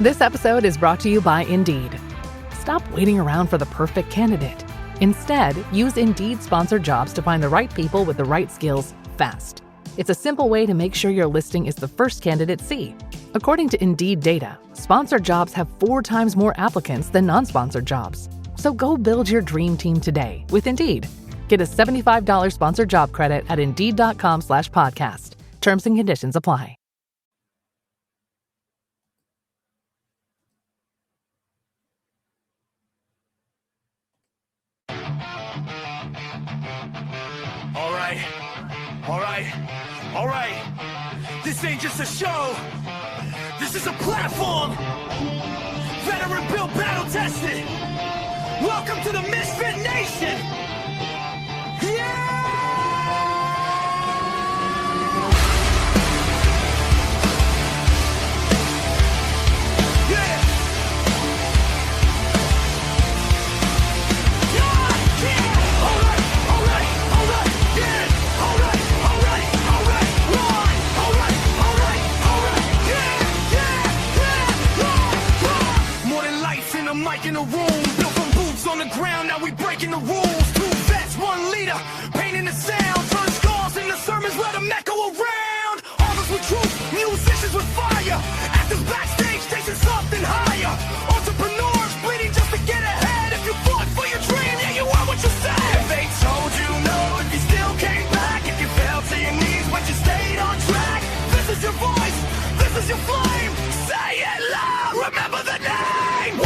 This episode is brought to you by Indeed. Stop waiting around for the perfect candidate. Instead, use Indeed sponsored jobs to find the right people with the right skills fast. It's a simple way to make sure your listing is the first candidates see. According to Indeed data, sponsored jobs have 4 times more applicants than non-sponsored jobs. So go build your dream team today with Indeed. Get a $75 sponsored job credit at Indeed.com/podcast. Terms and conditions apply. All right. This ain't just a show. This is a platform. Veteran built, battle tested. Welcome to the Misfit Nation. Yeah! In a room, built from boots on the ground, now we breaking the rules. 2 vets, 1 leader, painting the sound, turn scars into sermons, let them echo around. Artists with truth, musicians with fire, actors backstage chasing something higher. Entrepreneurs bleeding just to get ahead. If you fought for your dream, yeah, you are what you said. If they told you no, if you still came back, if you fell to your knees but you stayed on track, this is your voice, this is your flame. Say it loud, remember the name.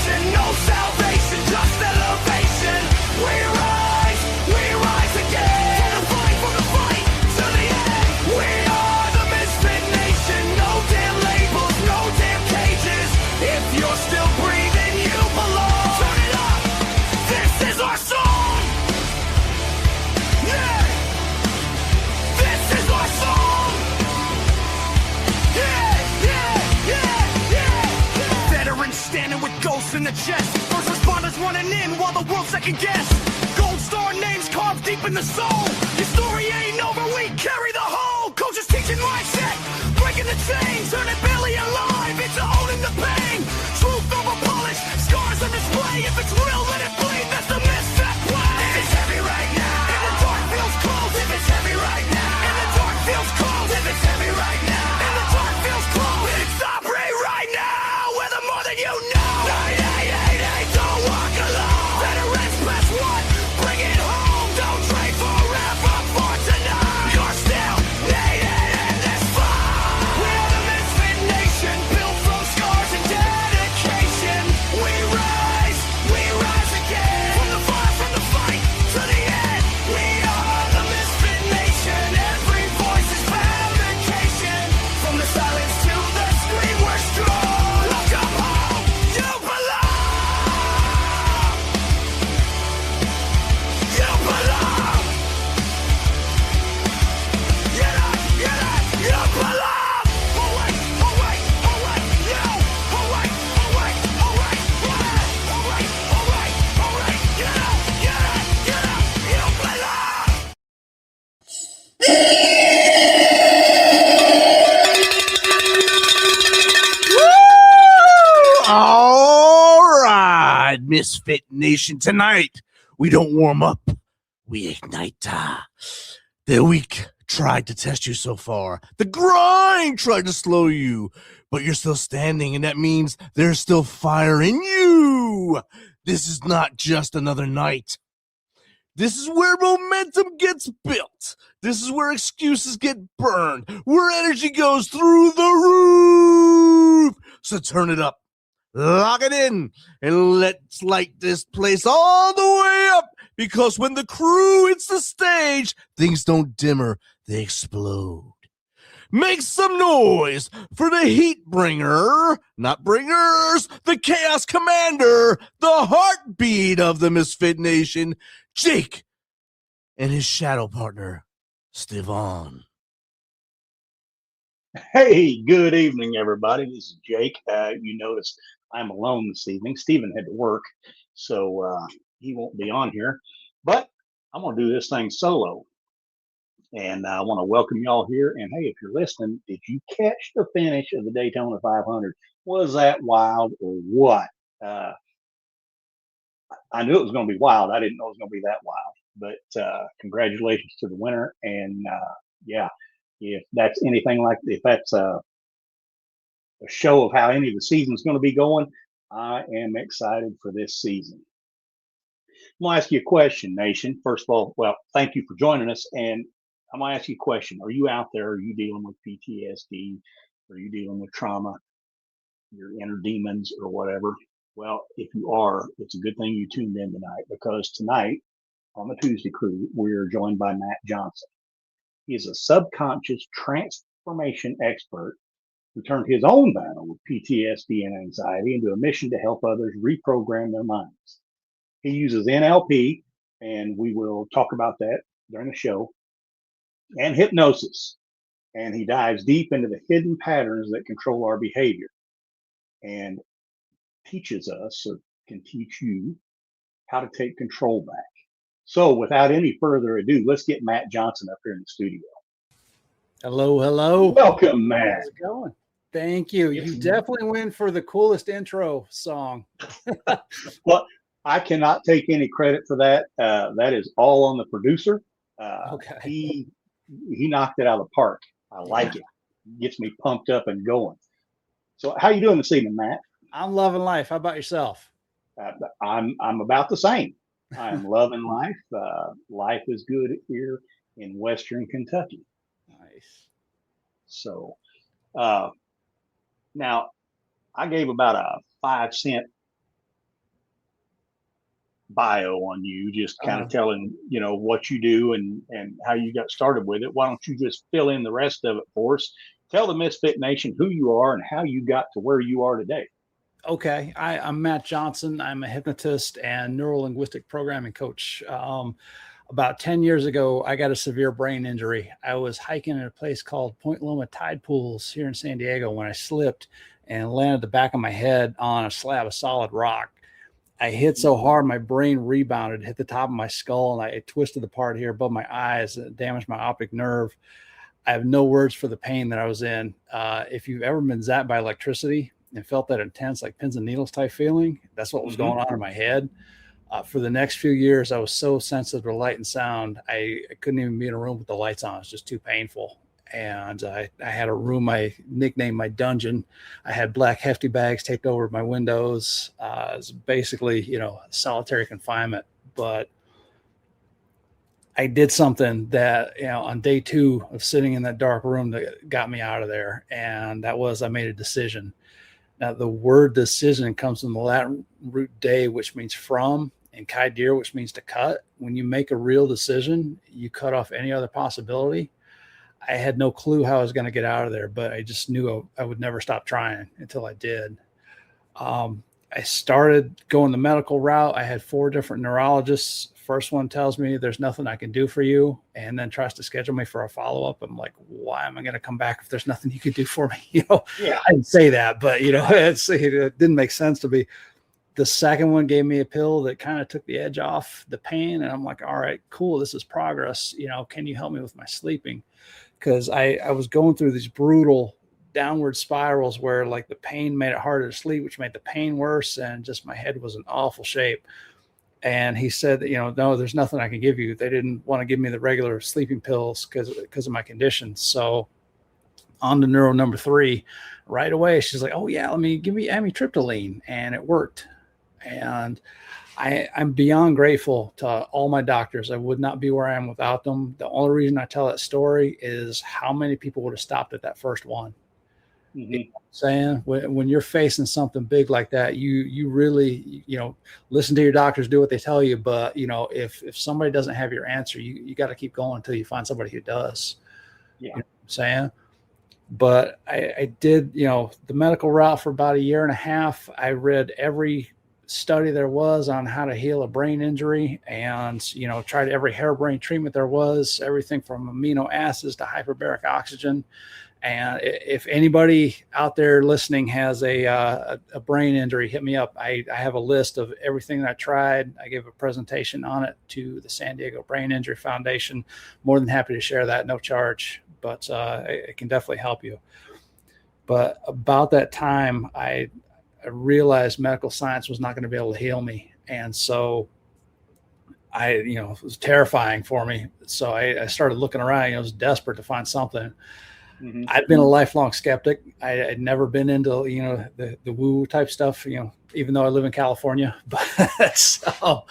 No salvation, just elevation. We rise again. From the fight, to the end. We are the Misfit Nation. No damn labels, no damn cages. If you're still breathing, you belong. Turn it up, this is our song. Yeah, this is our song. Yeah. Veterans standing with ghosts in the chest. First responders running in while the world second guess. Gold star names carved deep in the soul. Your story ain't over, we carry the whole. Coaches teaching mindset, breaking the chains, turning barely alive into owning the pain. Truth over polish, scars on display. If it's real, let it bleed. That's the misfit play. If it's heavy right now, and the dark feels cold. If it's heavy right now, and the dark feels cold. If it's heavy right now, and the dark feels cold. It's Aubrey right now. We're the more than you know. 988, don't walk alone. Veterans press 1, bring it home. Don't trade forever for tonight. You're still needed in this fight. We're the Misfit Nation, built from scars and dedication. We rise again. From the fight, to the end. We are the Misfit Nation. Every voice is fabrication. From the silence to the scream, we're strong. Welcome home, you belong. You belong. You belong. Oh wait, you. Oh wait, you belong. All right, Misfit Nation. Tonight, we don't warm up, we ignite. The week tried to test you so far. The grind tried to slow you, but you're still standing, and that means there's still fire in you. This is not just another night. This is where momentum gets built. This is where excuses get burned, where energy goes through the roof. So turn it up, lock it in, and let's light this place all the way up. Because when the crew hits the stage, things don't dimmer, they explode. Make some noise for the heat bringer, not bringers, the chaos commander, the heartbeat of the Misfit Nation, Jake, and his shadow partner, Stevan. Hey, good evening, everybody. This is Jake. You noticed I'm alone this evening. Steven had to work, so he won't be on here. But I'm going to do this thing solo. And I want to welcome y'all here. And hey, if you're listening, did you catch the finish of the Daytona 500? Was that wild or what? I knew it was going to be wild. I didn't know it was going to be that wild. But congratulations to the winner. And yeah, if that's anything like, if that's a show of how any of the season's going to be going, I am excited for this season. I'm going to ask you a question, Nation. First of all, well, thank you for joining us. And I'm going to ask you a question. Are you out there? Are you dealing with PTSD? Are you dealing with trauma, your inner demons or whatever? Well, if you are, it's a good thing you tuned in tonight, because tonight on the ToosDay Crüe, we're joined by Matt Johnson. He is a subconscious transformation expert who turned his own battle with PTSD and anxiety into a mission to help others reprogram their minds. He uses NLP, and we will talk about that during the show, and hypnosis. And he dives deep into the hidden patterns that control our behavior and teaches us, or can teach you, how to take control back. So without any further ado, let's get Matt Johnson up here in the studio. Hello. Welcome, Matt. How's it going? Thank you. You definitely went for the coolest intro song. Well, I cannot take any credit for that. That is all on the producer. Okay. He knocked it out of the park. I like it. Gets me pumped up and going. So how you doing this evening, Matt? I'm loving life. How about yourself? I'm about the same. I'm loving life. Life is good here in Western Kentucky. Nice. So now I gave about a 5-cent bio on you, just kind of telling, what you do and how you got started with it. Why don't you just fill in the rest of it for us? Tell the Misfit Nation who you are and how you got to where you are today. Okay. I'm Matt Johnson. I'm a hypnotist and neuro-linguistic programming coach. About 10 years ago, I got a severe brain injury. I was hiking at a place called Point Loma Tide Pools here in San Diego when I slipped and landed the back of my head on a slab of solid rock. I hit so hard, my brain rebounded, hit the top of my skull, and it twisted the part here above my eyes, and damaged my optic nerve. I have no words for the pain that I was in. If you've ever been zapped by electricity and felt that intense, like pins and needles type feeling, that's what was going on in my head. For the next few years, I was so sensitive to light and sound, I couldn't even be in a room with the lights on. It was just too painful. And I had a room I nicknamed my dungeon. I had black hefty bags taped over my windows. It was basically, solitary confinement. But I did something that, on day 2 of sitting in that dark room that got me out of there. And that was, I made a decision. Now, the word decision comes from the Latin root de, which means from, and kaidir, which means to cut. When you make a real decision, you cut off any other possibility. I had no clue how I was going to get out of there, but I just knew I would never stop trying until I did. I started going the medical route. I had 4 different neurologists. First one tells me there's nothing I can do for you, and then tries to schedule me for a follow-up. I'm like, why am I going to come back if there's nothing you can do for me? I didn't say that, but it didn't make sense to me. The second one gave me a pill that kind of took the edge off the pain. And I'm like, all right, cool. This is progress. Can you help me with my sleeping? Because I was going through these brutal downward spirals where like the pain made it harder to sleep, which made the pain worse. And just my head was in awful shape. And he said that, no, there's nothing I can give you. They didn't want to give me the regular sleeping pills because of my condition. So on to neuro number 3 right away. She's like, oh yeah, give me amitriptyline. And it worked. And I'm beyond grateful to all my doctors. I would not be where I am without them. The only reason I tell that story is how many people would have stopped at that first one. Mm-hmm. You know what I'm saying? When you're facing something big like that, you really, listen to your doctors, do what they tell you. But, if somebody doesn't have your answer, you got to keep going until you find somebody who does. Yeah. You know what I'm saying? But I did, the medical route for about 1.5 years. I read every study there was on how to heal a brain injury, and tried every harebrained treatment there was, everything from amino acids to hyperbaric oxygen. And if anybody out there listening has a brain injury, hit me up. I have a list of everything that I tried. I gave a presentation on it to the San Diego Brain Injury Foundation. More than happy to share that, no charge, but it can definitely help you. But about that time, I realized medical science was not going to be able to heal me. And so it was terrifying for me. So I started looking around. I was desperate to find something. Mm-hmm. I'd been a lifelong skeptic. I'd never been into, the woo type stuff, even though I live in California. But so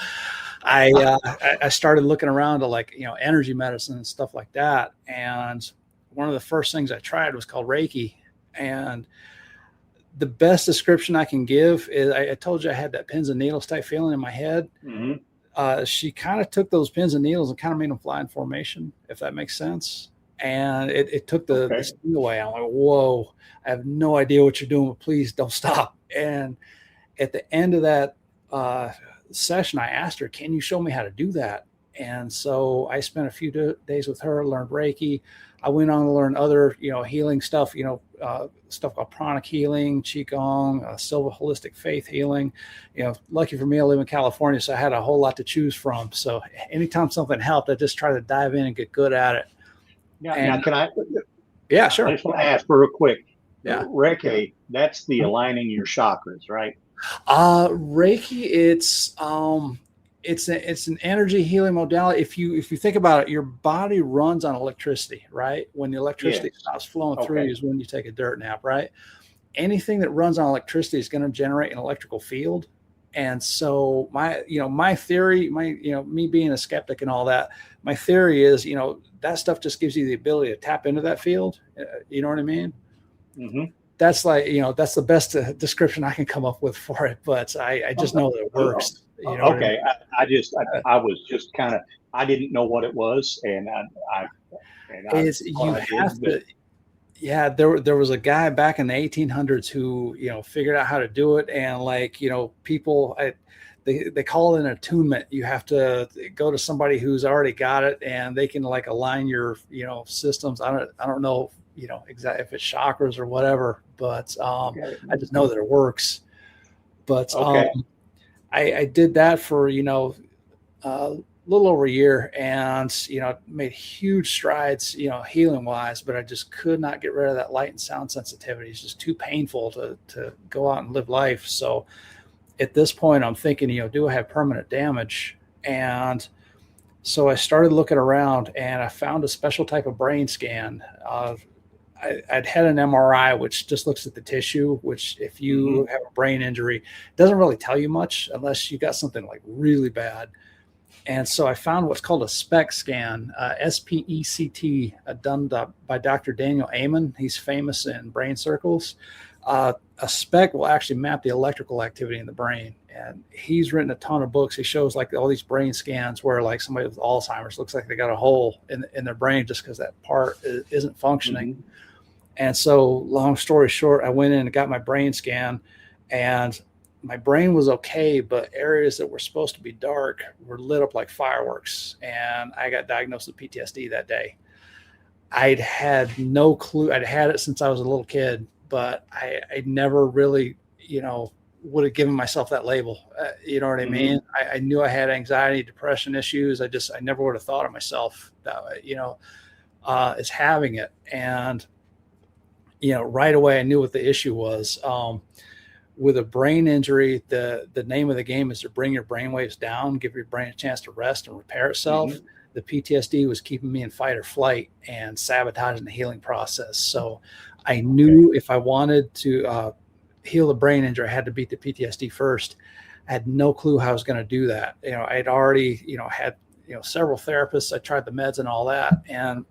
I started looking around to energy medicine and stuff like that. And one of the first things I tried was called Reiki. And the best description I can give is I told you I had that pins and needles type feeling in my head. Mm-hmm. She kind of took those pins and needles and kind of made them fly in formation, if that makes sense. And it took the sting away. I'm like, whoa, I have no idea what you're doing, but please don't stop. And at the end of that session, I asked her, can you show me how to do that? And so I spent a few days with her, learned Reiki. I went on to learn other, healing stuff, stuff called pranic healing, Qigong, Silva holistic faith healing. Lucky for me, I live in California, so I had a whole lot to choose from. So anytime something helped, I just try to dive in and get good at it. Now, can I? Yeah, sure. I just want to ask real quick. Yeah. Reiki, that's the aligning your chakras, right? Reiki, it's an energy healing modality. If you think about it, your body runs on electricity, right? When the electricity stops flowing through is when you take a dirt nap, right? Anything that runs on electricity is going to generate an electrical field. And so my theory, me being a skeptic and all that, my theory is, that stuff just gives you the ability to tap into that field. You know what I mean? Mm-hmm. That's that's the best description I can come up with for it. But I just know that it works. Okay. I was just kind of, I didn't know what it was. And yeah, there was a guy back in the 1800s who, figured out how to do it. And people, they call it an attunement. You have to go to somebody who's already got it and they can align your, systems. I don't know, exactly if it's chakras or whatever, but I just know that it works. But I did that for, a little over a year and, made huge strides, healing wise, but I just could not get rid of that light and sound sensitivity. It's just too painful to go out and live life. So at this point I'm thinking, do I have permanent damage? And so I started looking around and I found a special type of brain scan. I'd had an MRI, which just looks at the tissue, which if you have a brain injury, doesn't really tell you much unless you got something really bad. And so I found what's called a SPECT scan, SPECT, done by Dr. Daniel Amen. He's famous in brain circles. A SPECT will actually map the electrical activity in the brain. And he's written a ton of books. He shows all these brain scans where somebody with Alzheimer's looks like they got a hole in their brain just because that part isn't functioning. Mm-hmm. And so long story short, I went in and got my brain scan and my brain was okay, but areas that were supposed to be dark were lit up like fireworks. And I got diagnosed with PTSD that day. I'd had no clue. I'd had it since I was a little kid, but I never really, would have given myself that label. You know what I mean? I knew I had anxiety, depression issues. I never would have thought of myself that way, as having it. And, right away I knew what the issue was. With a brain injury, the name of the game is to bring your brain waves down, give your brain a chance to rest and repair itself. Mm-hmm. The PTSD was keeping me in fight or flight and sabotaging the healing process. So I knew if I wanted to heal the brain injury, I had to beat the PTSD first. I had no clue how I was going to do that. I'd already, had, several therapists. I tried the meds and all that. And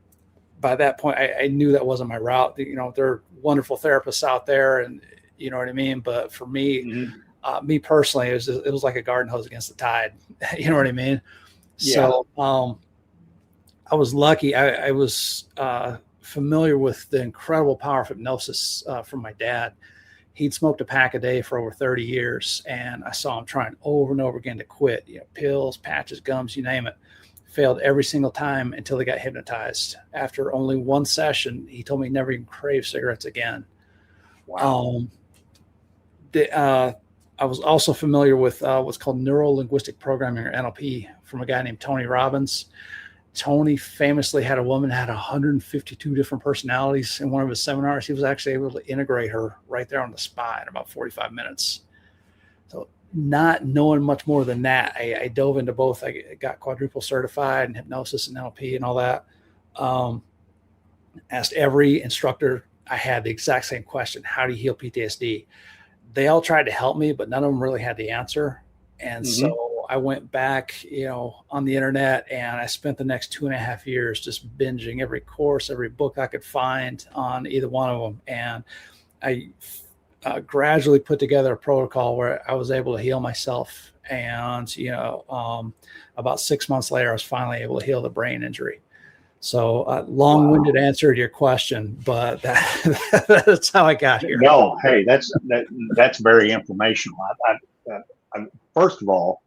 by that point, I knew that wasn't my route. There are wonderful therapists out there and, you know what I mean? But for me, me personally, it was like a garden hose against the tide. You know what I mean? Yeah. So I was lucky. I was familiar with the incredible power of hypnosis from my dad. He'd smoked a pack a day for over 30 years. And I saw him trying over and over again to quit, pills, patches, gums, you name it. failed every single time until they got hypnotized. After only one session, he told me he never even craved cigarettes again. Wow. I was also familiar with what's called neuro-linguistic programming, or NLP, from a guy named Tony Robbins. Tony famously had a woman that had 152 different personalities. In one of his seminars, he was actually able to integrate her right there on the spot in about 45 minutes. So not knowing much more than that, I dove into both. I got quadruple certified in hypnosis and NLP and all that. Asked every instructor I had the exact same question: how do you heal PTSD? They all tried to help me, but none of them really had the answer. And so I went back, on the internet, and I spent the next 2.5 years just binging every course, every book I could find on either one of them. And I gradually put together a protocol where I was able to heal myself. And, about 6 months later, I was finally able to heal the brain injury. So long-winded answer to your question, but that's how I got here. No, hey, that's very informational. I first of all,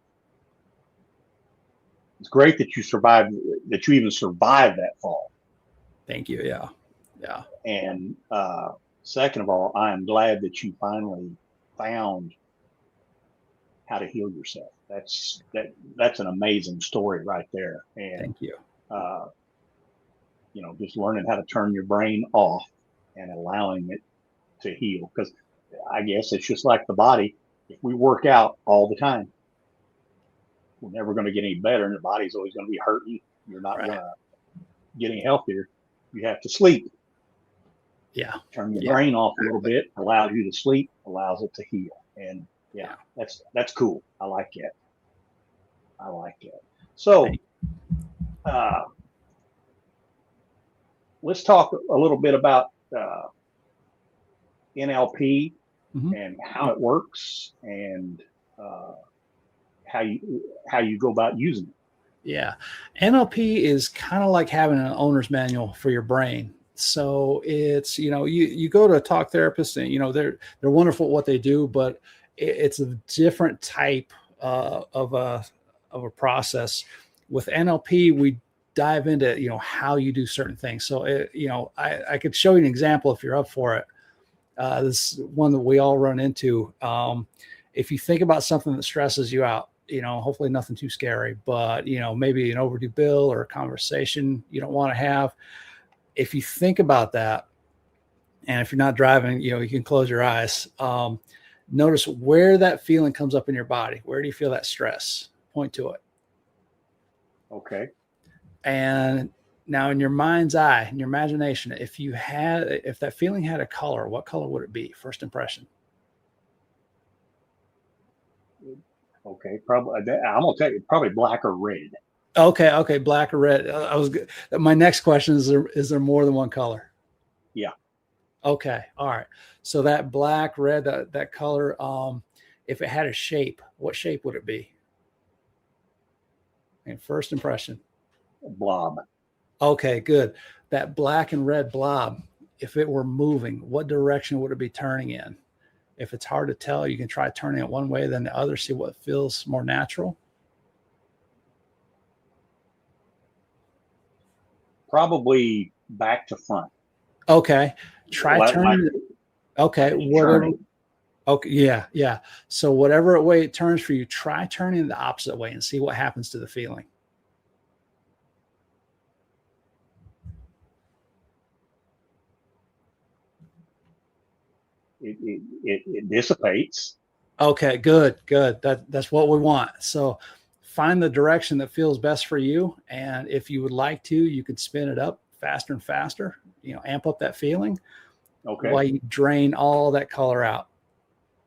it's great that you survived, that you even survived that fall. Thank you. Yeah. And second of all, I am glad that you finally found how to heal yourself. That's an amazing story right there. And thank you. Just learning how to turn your brain off and allowing it to heal. Because I guess it's just like the body. If we work out all the time, we're never going to get any better, and the body's always going to be hurting. You're not going to get any healthier. You have to sleep. Yeah. Turn your brain off a little bit, allows you to sleep, allows it to heal. And that's cool. I like it. So, let's talk a little bit about NLP and how it works, and how you go about using it. Yeah. NLP is kind of like having an owner's manual for your brain. So it's, you go to a talk therapist, and, they're wonderful at what they do, but it's a different type of a process. With NLP, we dive into, how you do certain things. So, I could show you an example if you're up for it. This is one that we all run into. If you think about something that stresses you out, hopefully nothing too scary, but, maybe an overdue bill or a conversation you don't want to have. If you think about that, and if you're not driving, you can close your eyes. Notice where that feeling comes up in your body. Where do you feel that stress? Point to it. Okay. And now in your mind's eye, in your imagination, if that feeling had a color, what color would it be? First impression. Okay. Probably, I'm going to tell you, probably black or red. Okay. Black or red. My next question is there more than one color? Yeah. Okay. All right. So that black, red, that color, if it had a shape, what shape would it be? And first impression. Blob. Okay, good. That black and red blob, if it were moving, what direction would it be turning in? If it's hard to tell, you can try turning it one way, then the other, see what feels more natural. Probably back to front. Okay. Try turning. Okay. Whatever. Okay. Yeah. So whatever way it turns for you, try turning the opposite way and see what happens to the feeling. It dissipates. Okay, good. That's what we want. So find the direction that feels best for you. And if you would like to, you could spin it up faster and faster, amp up that feeling. Okay. While you drain all that color out,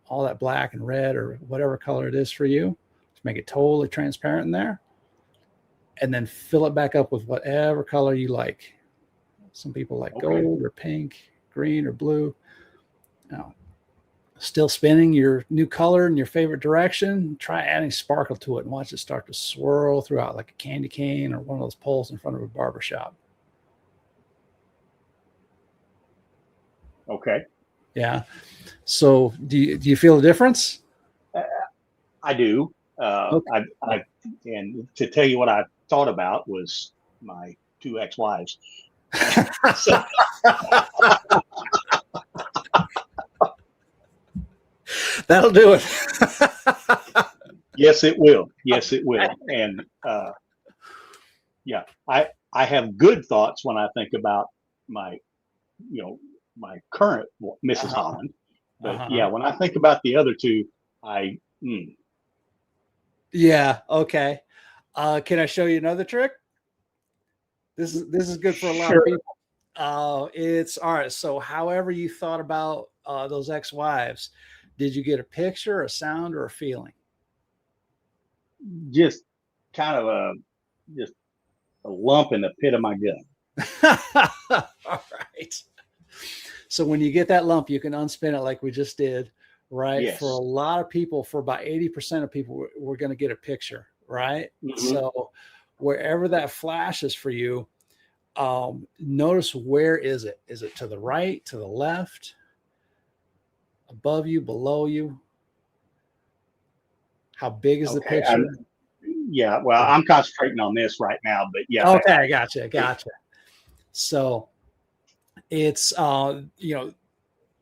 all that black and red or whatever color it is for you, to make it totally transparent in there. And then fill it back up with whatever color you like. Some people like gold or pink, green or blue. Now, still spinning your new color in your favorite direction, try adding sparkle to it and watch it start to swirl throughout like a candy cane or one of those poles in front of a barber shop. Okay. Yeah. So do you feel a difference? I do. And to tell you what I thought about was my 2 ex-wives. So, That'll do it. yes, it will. Yes, it will. And yeah, I have good thoughts when I think about my, my current Mrs. Holland. But yeah, when I think about the other two, Yeah. Okay. Can I show you another trick? This is good for a lot of people. It's all right. So however you thought about those ex-wives, did you get a picture, a sound, or a feeling? just kind of just a lump in the pit of my gut. All right. So when you get that lump, you can unspin it like we just did, right? Yes. For a lot of people, for about 80% of people, we're going to get a picture, right? Mm-hmm. So wherever that flashes for you, notice, where is it? Is it to the right, to the left, above you, below you? How big is the picture? Yeah, well, I'm concentrating on this right now, but yeah. Okay, I gotcha. So it's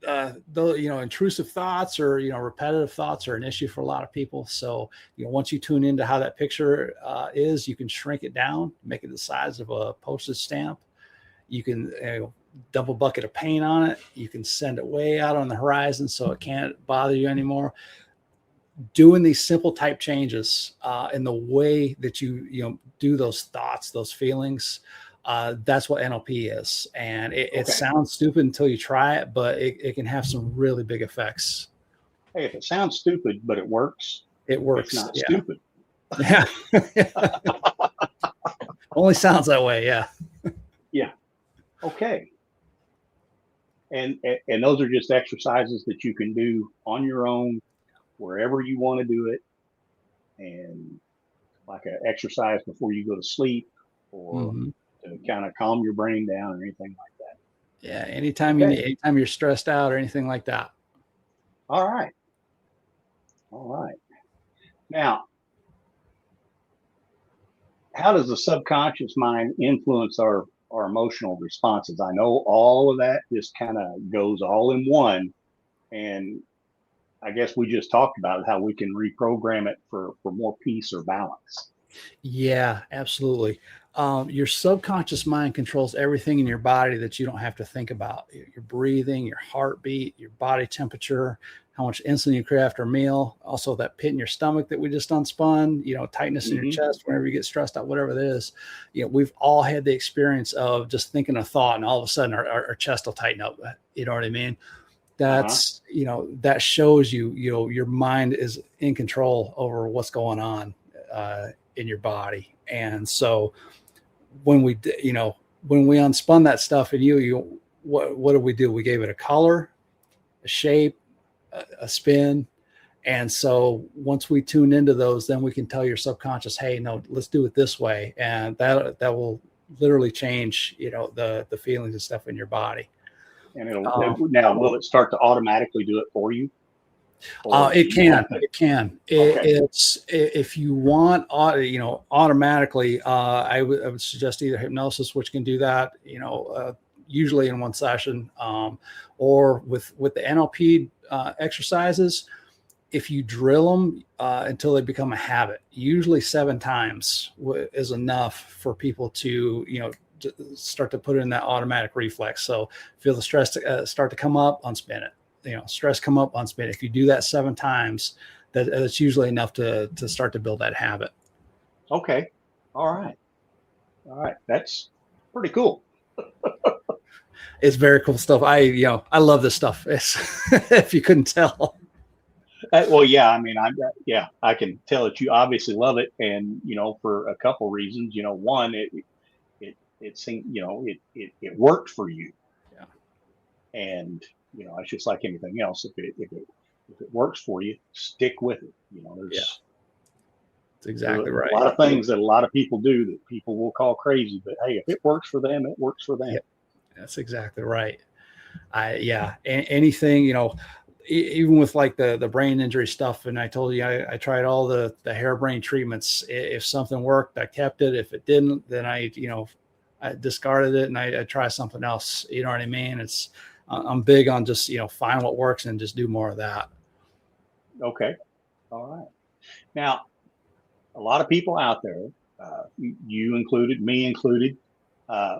intrusive thoughts or repetitive thoughts are an issue for a lot of people. So once you tune into how that picture is, you can shrink it down, make it the size of a postage stamp. You can dump a bucket of paint on it. You can send it way out on the horizon so it can't bother you anymore. Doing these simple type changes in the way that you do those thoughts, those feelings, that's what NLP is. And it sounds stupid until you try it, but it can have some really big effects. Hey, if it sounds stupid, but it works, it's not stupid. Yeah. Only sounds that way. Yeah. Yeah. Okay. And those are just exercises that you can do on your own, wherever you want to do it, and like an exercise before you go to sleep, or to kind of calm your brain down, or anything like that. Yeah, anytime anytime you're stressed out or anything like that. All right. Now, how does the subconscious mind influence our emotional responses? I know all of that just kind of goes all in one, and I guess we just talked about how we can reprogram it for more peace or balance. Yeah, absolutely. Your subconscious mind controls everything in your body that you don't have to think about. Your breathing, your heartbeat, your body temperature, how much insulin you create after a meal. Also that pit in your stomach that we just unspun, tightness in your chest whenever you get stressed out, whatever it is. We've all had the experience of just thinking a thought and all of a sudden our chest will tighten up. You know what I mean? That's, that shows your mind is in control over what's going on in your body. And so when we unspun that stuff in you, what did we do? We gave it a color, a shape, a spin. And so once we tune into those, then we can tell your subconscious, hey, no, let's do it this way. And that will literally change, the feelings and stuff in your body. And now, will it start to automatically do it for you? It can. It's, if you want, automatically, I would suggest either hypnosis, which can do that, usually in one session, or with the NLP exercises. If you drill them until they become a habit, usually 7 times is enough for people to, start to put in that automatic reflex. So feel the stress start to come up, unspin it. Stress come up, unspin it. If you do that 7 times, that's usually enough to start to build that habit. Okay. All right. That's pretty cool. It's very cool stuff. I love this stuff. It's, if you couldn't tell. Well, yeah, I mean, I can tell that you obviously love it. And, for a couple reasons, one, it seemed, it worked for you. Yeah. And, it's just like anything else. If it works for you, stick with it. There's that's exactly right. A lot of things that a lot of people do that people will call crazy, but hey, if it works for them, it works for them. Yeah, that's exactly right. Anything, even with like the brain injury stuff, and I told you I tried all the harebrained treatments. If something worked, I kept it. If it didn't, then I discarded it and I try something else. You know what I mean? I'm big on just, find what works and just do more of that. Okay. All right. Now, a lot of people out there, you included, me included,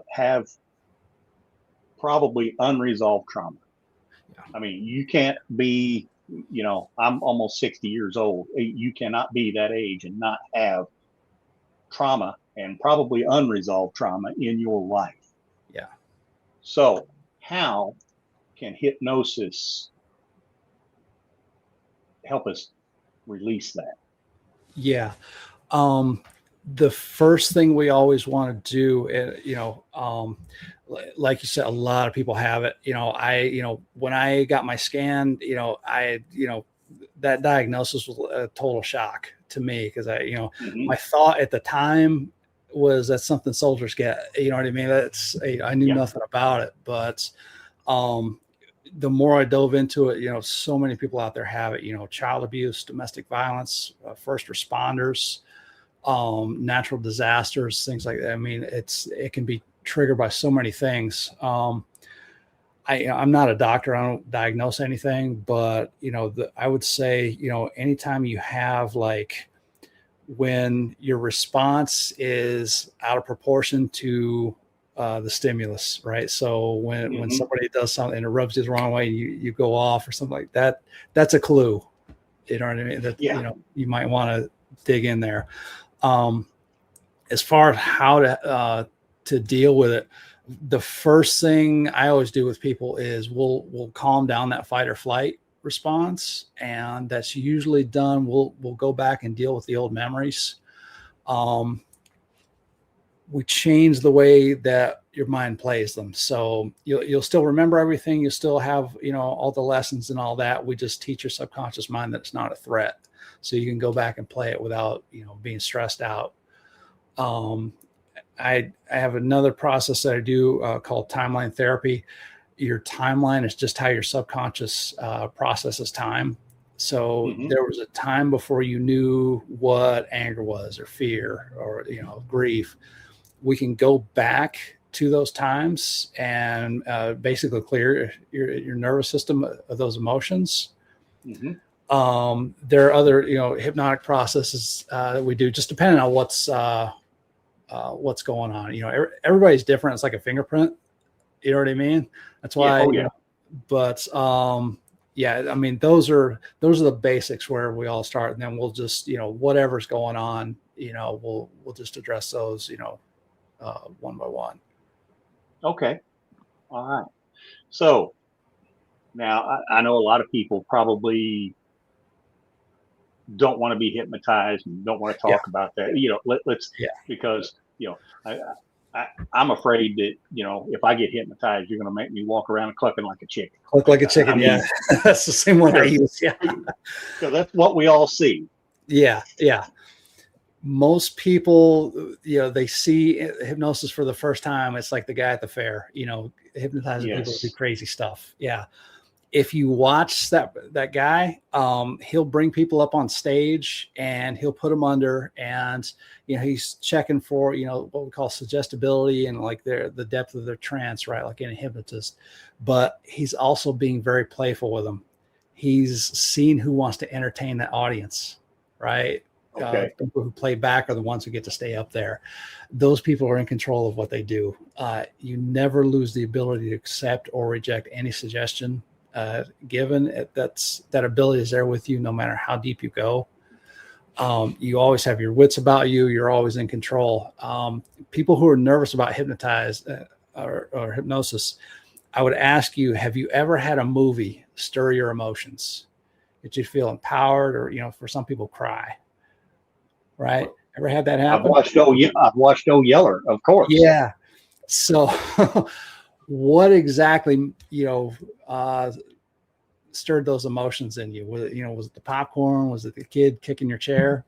have probably unresolved trauma. Yeah. I mean, you can't be, I'm almost 60 years old. You cannot be that age and not have trauma and probably unresolved trauma in your life. Yeah. So how can hypnosis help us release that? Yeah. The first thing we always want to do, like you said, a lot of people have it. When I got my scan, that diagnosis was a total shock to me because my thought at the time was that's something soldiers get. You know what I mean? I knew nothing about it, but the more I dove into it, so many people out there have it. Child abuse, domestic violence, first responders, natural disasters, things like that. I mean, it can be triggered by so many things. I'm not a doctor. I don't diagnose anything, but I would say, anytime you have when your response is out of proportion to the stimulus, right? So when somebody does something and it rubs you the wrong way, you go off or something like that, that's a clue. You know what I mean? That, you might want to dig in there. As far as how to deal with it, the first thing I always do with people is we'll calm down that fight or flight response. And that's usually done. We'll go back and deal with the old memories. We change the way that your mind plays them. So you'll still remember everything. You still have, all the lessons and all that. We just teach your subconscious mind that it's not a threat. So you can go back and play it without, being stressed out. I have another process that I do called timeline therapy. Your timeline is just how your subconscious processes time. So there was a time before you knew what anger was or fear or, grief. We can go back to those times and basically clear your nervous system of those emotions. There are other, hypnotic processes that we do, just depending on what's going on. Everybody's different. It's like a fingerprint. You know what I mean? That's why. But I mean, those are the basics where we all start, and then we'll just whatever's going on, we'll just address those one by one. Okay. All right. So now I know a lot of people probably don't want to be hypnotized and don't want to talk about that. Let's because I'm afraid that if I get hypnotized, you're going to make me walk around clucking like a chicken. Look like a chicken. I mean, that's the same one I use. Yeah. So that's what we all see. Yeah. Most people, they see hypnosis for the first time. It's like the guy at the fair, hypnotizing people to do crazy stuff. Yeah. If you watch that guy, he'll bring people up on stage and he'll put them under, and he's checking for what we call suggestibility and like the depth of their trance, right? Like in a hypnotist. But he's also being very playful with them. He's seen who wants to entertain that audience, right? Okay. People who play back are the ones who get to stay up there. Those people are in control of what they do. You never lose the ability to accept or reject any suggestion given. That ability is there with you no matter how deep you go. You always have your wits about you. You're always in control. People who are nervous about or hypnosis, I would ask you, have you ever had a movie stir your emotions? Did you feel empowered or, for some people cry? Right? Ever had that happen? I've watched Old Yeller, of course. Yeah. So what exactly, stirred those emotions in you? Was it the popcorn? Was it the kid kicking your chair?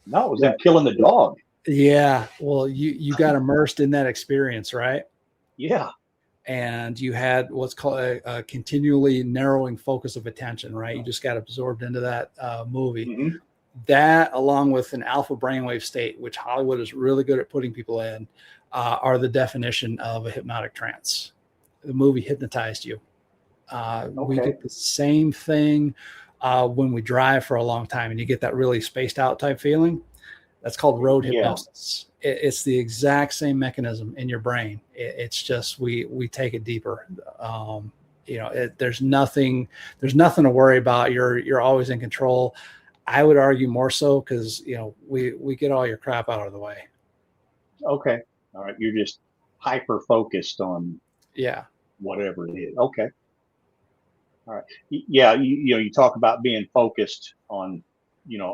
No, it was them killing the dog. Yeah. Well, you got immersed in that experience, right? Yeah. and you had what's called a continually narrowing focus of attention, right? You just got absorbed into that movie. Mm-hmm. That, along with an alpha brainwave state, which Hollywood is really good at putting people in, are the definition of a hypnotic trance. The movie hypnotized you. We get the same thing when we drive for a long time and you get that really spaced out type feeling. That's called road hypnosis. It's the exact same mechanism in your brain. It's just we take it deeper. There's nothing to worry about. You're always in control. I would argue more so because we get all your crap out of the way. Okay. All right. You're just hyper focused on whatever it is. Okay. All right. Yeah. You talk about being focused on,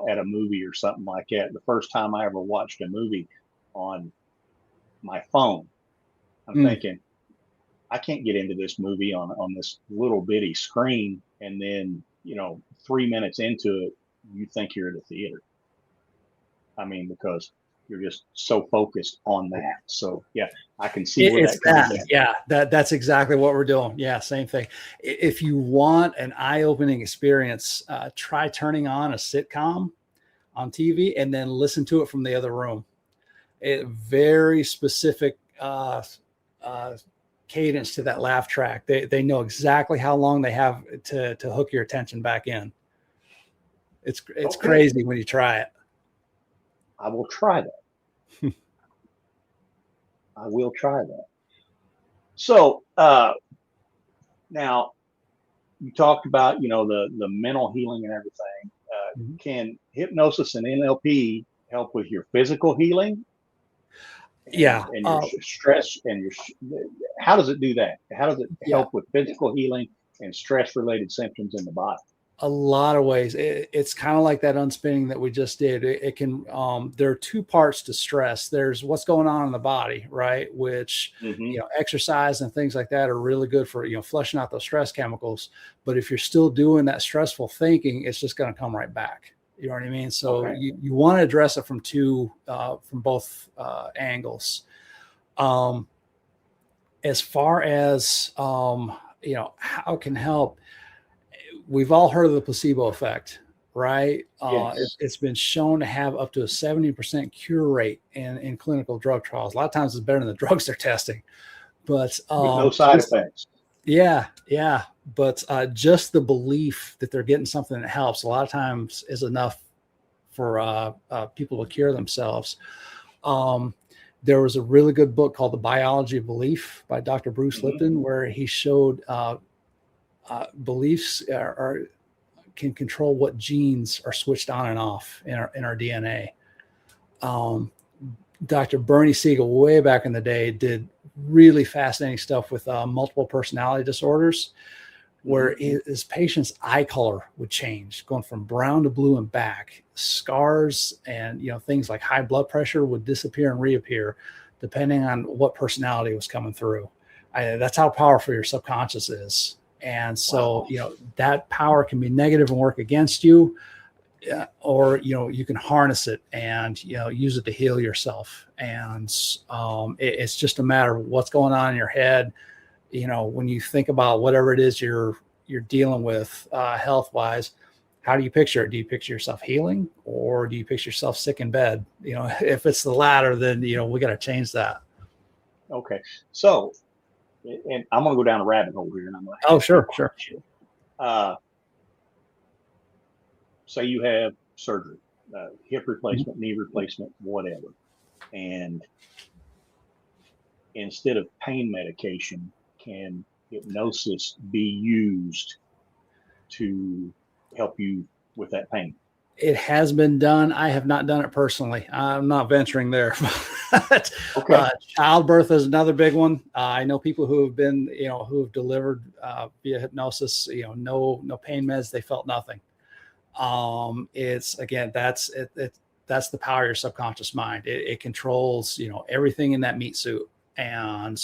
at a movie or something like that. The first time I ever watched a movie on my phone, I'm thinking, I can't get into this movie on this little bitty screen. And then, 3 minutes into it, you think you're at a theater. I mean, because you're just so focused on that. So yeah, I can see where that comes in. Yeah, that's exactly what we're doing. Yeah, same thing. If you want an eye-opening experience, try turning on a sitcom on TV and then listen to it from the other room. Very specific cadence to that laugh track. They know exactly how long they have to hook your attention back in. It's crazy when you try it. I will try that. I will try that. So now you talked about, the mental healing and everything. Can hypnosis and NLP help with your physical healing? And your stress and how does it do that? How does it help with physical healing and stress related symptoms in the body? A lot of ways. It's kind of like that unspinning that we just did. It can, there are two parts to stress. There's what's going on in the body, right? Which, exercise and things like that are really good for, flushing out those stress chemicals. But if you're still doing that stressful thinking, it's just going to come right back. You know what I mean? So you want to address it from both angles. As far as, how it can help, we've all heard of the placebo effect, right? Yes. It's been shown to have up to a 70% cure rate in clinical drug trials. A lot of times it's better than the drugs they're testing, but no side effects. Yeah. But just the belief that they're getting something that helps a lot of times is enough for people to cure themselves. There was a really good book called The Biology of Belief by Dr. Bruce Lipton, where he showed beliefs can control what genes are switched on and off in our DNA. Dr. Bernie Siegel, way back in the day, did really fascinating stuff with multiple personality disorders, where his patient's eye color would change, going from brown to blue and back. Scars and things like high blood pressure would disappear and reappear, depending on what personality was coming through. That's how powerful your subconscious is. And so, that power can be negative and work against you, or, you can harness it and, use it to heal yourself. And it's just a matter of what's going on in your head. When you think about whatever it is you're dealing with health wise, how do you picture it? Do you picture yourself healing, or do you picture yourself sick in bed? If it's the latter, then, we got to change that. Okay. So, and I'm going to go down a rabbit hole here, and I'm going to. Oh, sure. Say you have surgery, hip replacement, knee replacement, whatever, and instead of pain medication, can hypnosis be used to help you with that pain? It has been done. I have not done it personally. I'm not venturing there. But, childbirth is another big one. I know people who have been, who have delivered via hypnosis, no pain meds. They felt nothing. It's, again, that's the power of your subconscious mind. It controls, everything in that meat suit. And,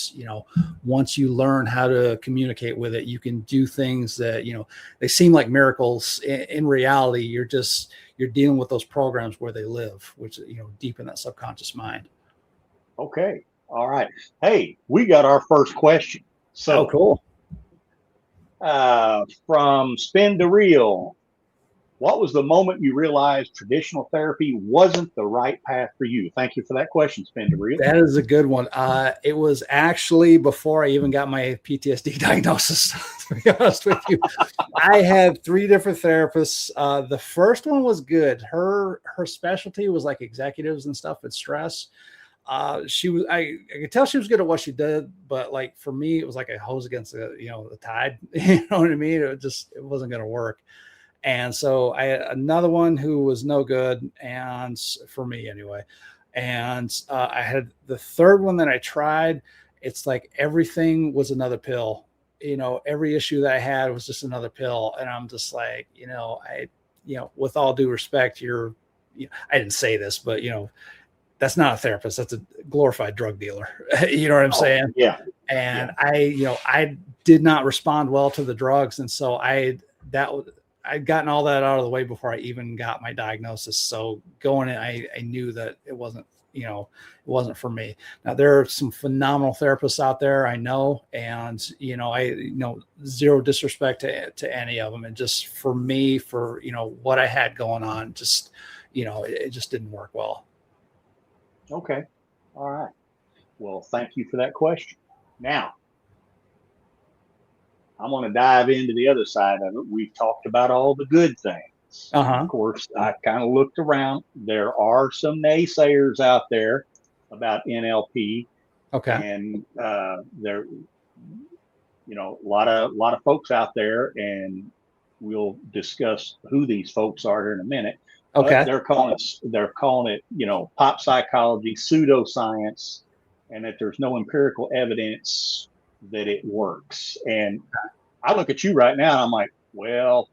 once you learn how to communicate with it, you can do things that, they seem like miracles. In reality, you're dealing with those programs where they live, which, deep in that subconscious mind. Okay. All right. Hey, we got our first question. So, cool. From spin to reel, what was the moment you realized traditional therapy wasn't the right path for you? Thank you for that question, spin to reel. That is a good one. It was actually before I even got my PTSD diagnosis, to be honest with you. I had 3 different therapists. The first one was good. Her specialty was like executives and stuff with stress. She was, I could tell she was good at what she did, but like for me, it was like a hose against the tide. You know what I mean? It wasn't going to work. And so I had another one who was no good, and for me anyway. And I had the third one that I tried. It's like everything was another pill. Every issue that I had was just another pill. And I'm just like, with all due respect, I didn't say this, but that's not a therapist. That's a glorified drug dealer. You know what I'm saying? Yeah. And yeah. I did not respond well to the drugs. And so I'd gotten all that out of the way before I even got my diagnosis. So going in, I knew that it wasn't for me. Now there are some phenomenal therapists out there, I know, and zero disrespect to any of them. And just for me, for what I had going on, just it just didn't work well. Okay. All right. Well, thank you for that question. Now, I'm going to dive into the other side of it. We've talked about all the good things. Of course, I kind of looked around. There are some naysayers out there about NLP. Okay. And there, a lot of folks out there, and we'll discuss who these folks are here in a minute. Okay. They're calling it, pop psychology, pseudoscience, and that there's no empirical evidence that it works. And I look at you right now, and I'm like, well,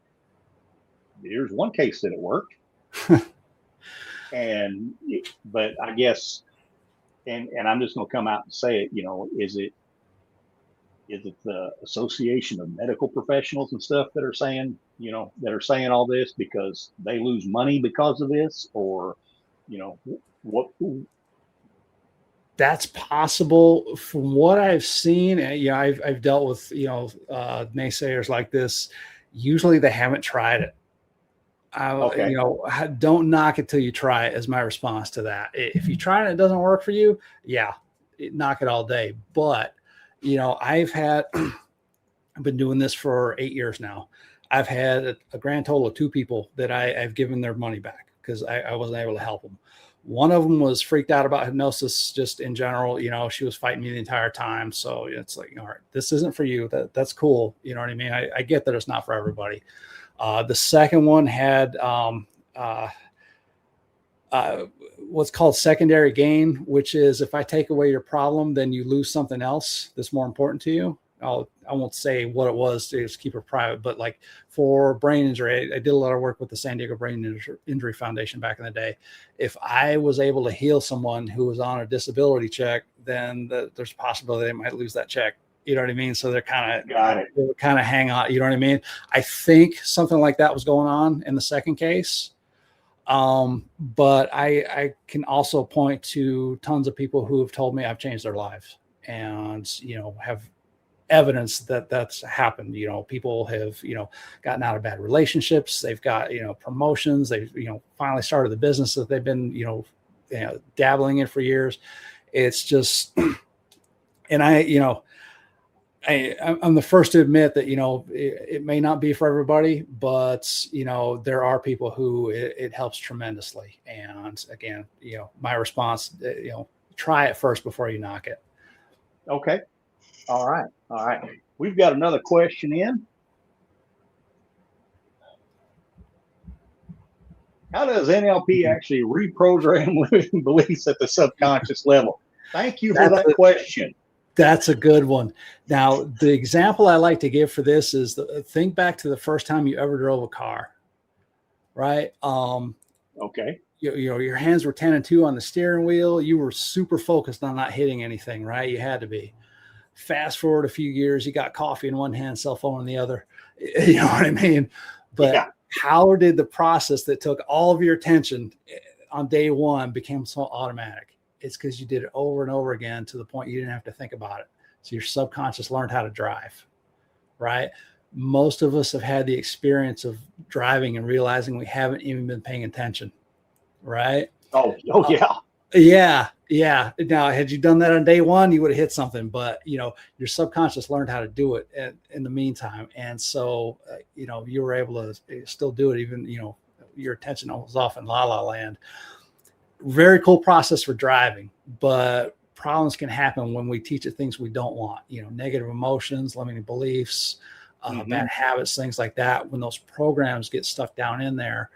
here's one case that it worked. But I guess, and I'm just going to come out and say it, is it the Association of Medical Professionals and stuff that are saying, all this because they lose money because of this, or, what? That's possible. From what I've seen, I've dealt with naysayers like this. Usually they haven't tried it. Okay. Don't knock it till you try it is my response to that. If you try it and it doesn't work for you, knock it all day. But I've been doing this for 8 years now. I've had a grand total of 2 people that I've given their money back because I wasn't able to help them. One of them was freaked out about hypnosis just in general. She was fighting me the entire time. So it's like, all right, this isn't for you. That's cool. You know what I mean? I get that it's not for everybody. The second one had what's called secondary gain, which is if I take away your problem, then you lose something else that's more important to you. I won't say what it was to just keep it private, but like for brain injury, I did a lot of work with the San Diego Brain Injury Foundation back in the day. If I was able to heal someone who was on a disability check, then there's a possibility they might lose that check. You know what I mean? So they're kind of hang on. You know what I mean? I think something like that was going on in the second case. But I can also point to tons of people who have told me I've changed their lives and, have evidence that that's happened. People have, gotten out of bad relationships. They've got, promotions. They've, finally started the business that they've been, dabbling in for years. It's just, and I'm the first to admit that, it may not be for everybody, but, there are people who it helps tremendously. And again, my response, try it first before you knock it. Okay. All right. We've got another question in. How does NLP actually reprogram limiting beliefs at the subconscious level? Thank you for that question. That's a good one. Now, the example I like to give for this is think back to the first time you ever drove a car, right? Okay. Your hands were 10 and 2 on the steering wheel. You were super focused on not hitting anything, right? You had to be. Fast forward a few years, you got coffee in one hand, cell phone in the other. You know what I mean? But how did the process that took all of your attention on day one became so automatic? It's because you did it over and over again to the point you didn't have to think about it. So your subconscious learned how to drive, right? Most of us have had the experience of driving and realizing we haven't even been paying attention, right? Oh, Yeah. Yeah. Now, had you done that on day one, you would have hit something, but your subconscious learned how to do it in the meantime. And so, you were able to still do it, even, your attention was off in la la land. Very cool process for driving, but problems can happen when we teach it things we don't want, negative emotions, limiting beliefs, bad habits, things like that. When those programs get stuck down in there,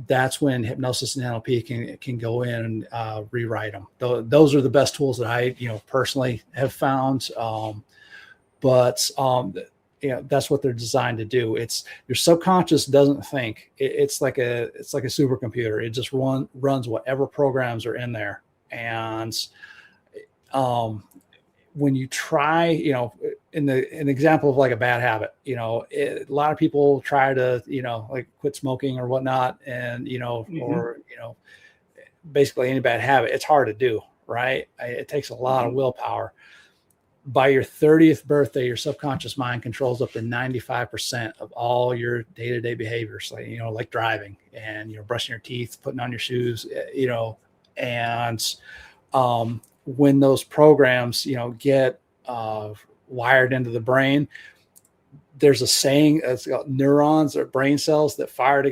that's when hypnosis and NLP can go in and rewrite them. Those are the best tools that I, personally have found. But that's what they're designed to do. It's your subconscious doesn't think. It's like a supercomputer. It just runs whatever programs are in there. And when you try, in an example of like a bad habit, a lot of people try to, like quit smoking or whatnot. And, or, basically any bad habit, it's hard to do, right? It takes a lot of willpower. By your 30th birthday, your subconscious mind controls up to 95% of all your day-to-day behaviors, like driving and, brushing your teeth, putting on your shoes, and, when those programs, get wired into the brain, there's a saying, it's got neurons or brain cells that wire